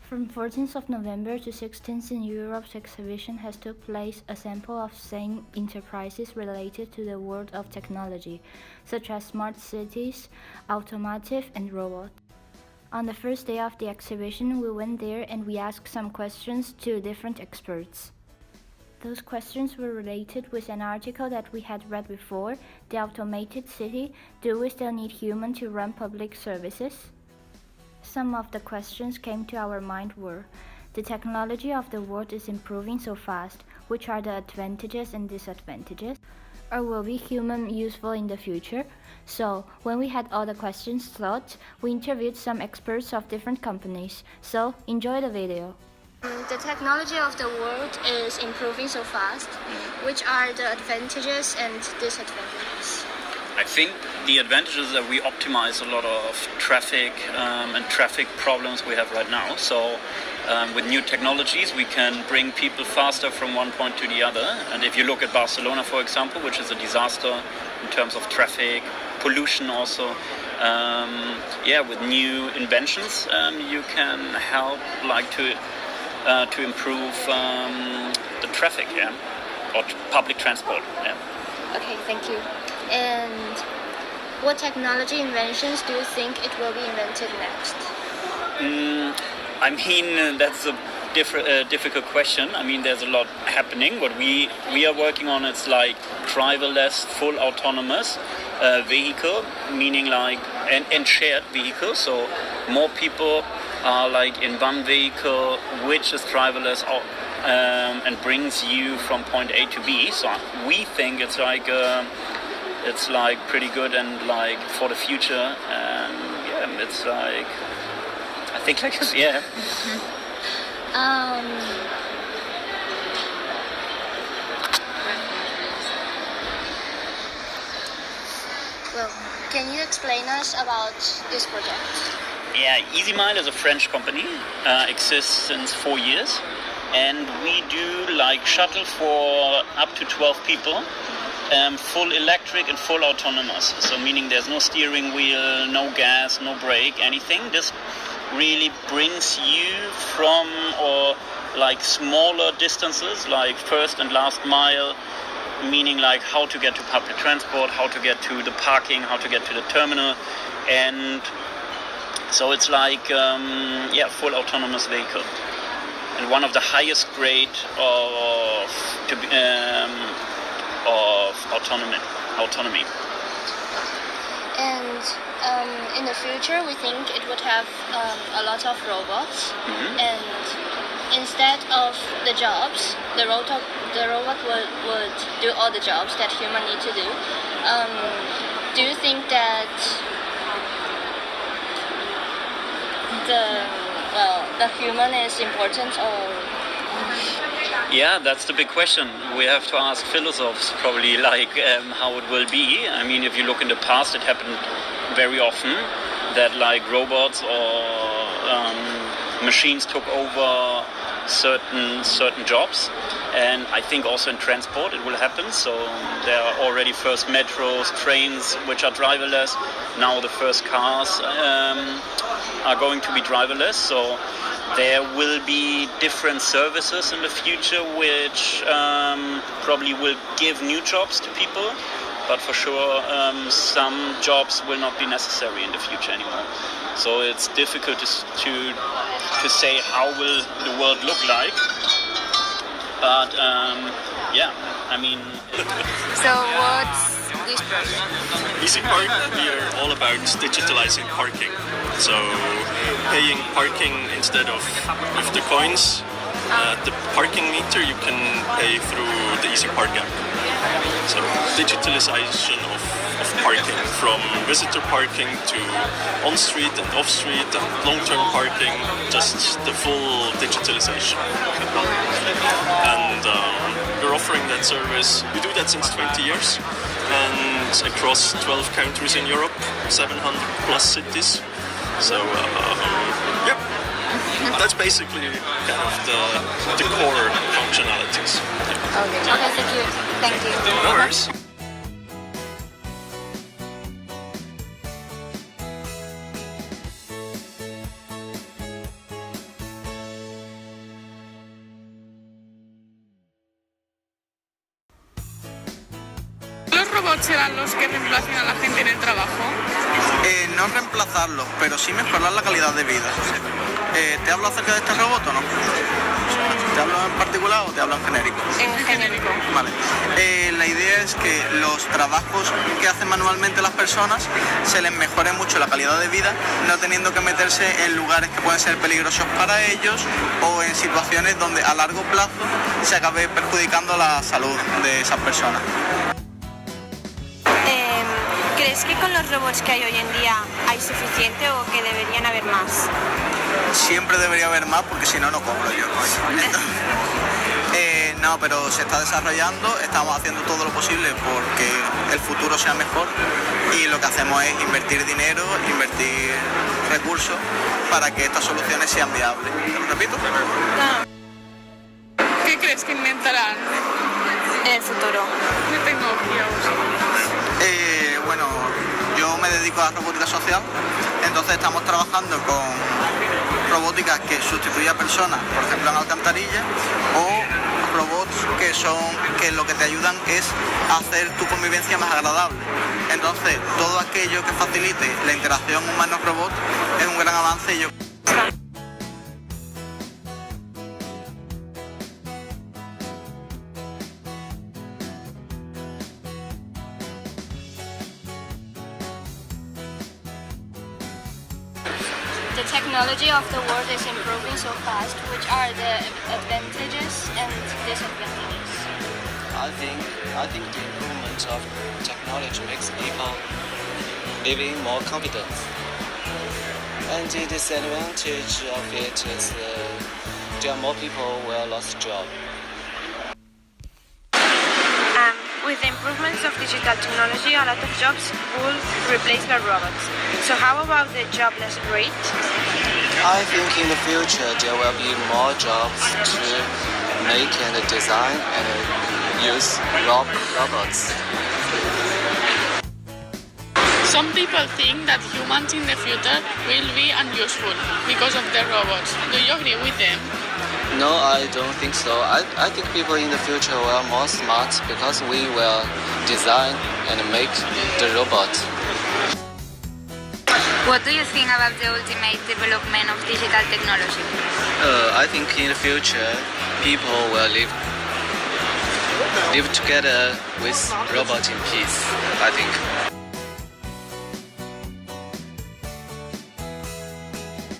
From 14th of November to 16th in Europe's exhibition has took place a sample of same enterprises related to the world of technology, such as smart cities, automotive and robots. On the first day of the exhibition, we went there and we asked some questions to different experts. Those questions were related with an article that we had read before, the automated city, do we still need humans to run public services? Some of the questions came to our mind were, the technology of the world is improving so fast, which are the advantages and disadvantages? Or will be human useful in the future? So, when we had all the questions thought, we interviewed some experts of different companies. So, enjoy the video. The technology of the world is improving so fast. Which are the advantages and disadvantages? I think the advantage is that we optimize a lot of traffic and traffic problems we have right now. So with new technologies, we can bring people faster from one point to the other. And if you look at Barcelona, for example, which is a disaster in terms of traffic, pollution also, with new inventions, you can help to improve the traffic, or public transport. Okay, thank you. And what technology inventions do you think it will be invented next? That's a difficult question. I mean, there's a lot happening. What we are working on is like driverless, full autonomous vehicle, meaning and shared vehicles. So more people are like in one vehicle, which is driverless and brings you from point A to B. So we think it's pretty good and for the future, and it's I think Well, can you explain us about this project? Yeah, EasyMile is a French company, exists since 4 years, and we do shuttle for up to 12 people. Full electric and full autonomous. So meaning there's no steering wheel, no gas, no brake, anything. This really brings you from smaller distances, like first and last mile, meaning how to get to public transport, how to get to the parking, how to get to the terminal. And so it's full autonomous vehicle. And one of the highest grade of autonomy. And in the future, we think it would have a lot of robots, and instead of the jobs, the robot would do all the jobs that humans need to do. Do you think that the human is important, or? Yeah, that's the big question. We have to ask philosophers probably how it will be. I mean, if you look in the past, it happened very often that robots or machines took over certain jobs, and I think also in transport it will happen. So there are already first metros, trains which are driverless. Now the first cars are going to be driverless. So there will be different services in the future which probably will give new jobs to people, but for sure some jobs will not be necessary in the future anymore. So it's difficult to say how will the world look like, but So what's this project? EasyPark, we are all about digitalizing parking. So paying parking instead of with the coins, the parking meter you can pay through the EasyPark app. So digitalization of parking, from visitor parking to on-street and off-street and long-term parking, just the full digitalization. And we're offering that service. We do that since 20 years and across 12 countries in Europe, 700 plus cities. So that's basically kind of the core functionalities. Okay, thank you. No worries. robots serán los que reemplacen a la gente en el trabajo? No reemplazarlos, pero sí mejorar la calidad de vida. ¿Te hablo acerca de este robot o no? ¿Te hablo en particular o te hablo en genérico? En genérico. Vale. La idea es que los trabajos que hacen manualmente las personas se les mejore mucho la calidad de vida, no teniendo que meterse en lugares que pueden ser peligrosos para ellos o en situaciones donde a largo plazo se acabe perjudicando la salud de esas personas. ¿Crees que con los robots que hay hoy en día hay suficiente o que deberían haber más? Siempre debería haber más porque si no, no cobro yo. No, pero se está desarrollando, estamos haciendo todo lo posible porque el futuro sea mejor y lo que hacemos es invertir dinero, invertir recursos para que estas soluciones sean viables. ¿Te lo repito? ¿Qué crees que inventarán En el futuro. de tecnología? Bueno, yo me dedico a robótica social, entonces estamos trabajando con robótica que sustituye a personas, por ejemplo en alcantarillas, o robots que lo que te ayudan es a hacer tu convivencia más agradable. Entonces, todo aquello que facilite la interacción humano-robot es un gran avance y yo... The technology of the world is improving so fast. Which are the advantages and disadvantages? I think the improvement of technology makes people living more confident. And the disadvantage of it is there are more people who will lost job. With the improvements of digital technology, a lot of jobs will replace by robots. So how about the jobless rate? I think in the future there will be more jobs to make and design and use robots. Some people think that humans in the future will be unuseful because of the robots. Do you agree with them? No, I don't think so. I think people in the future will more smart because we will design and make the robot. What do you think about the ultimate development of digital technology? I think in the future people will live together with robot in peace, I think.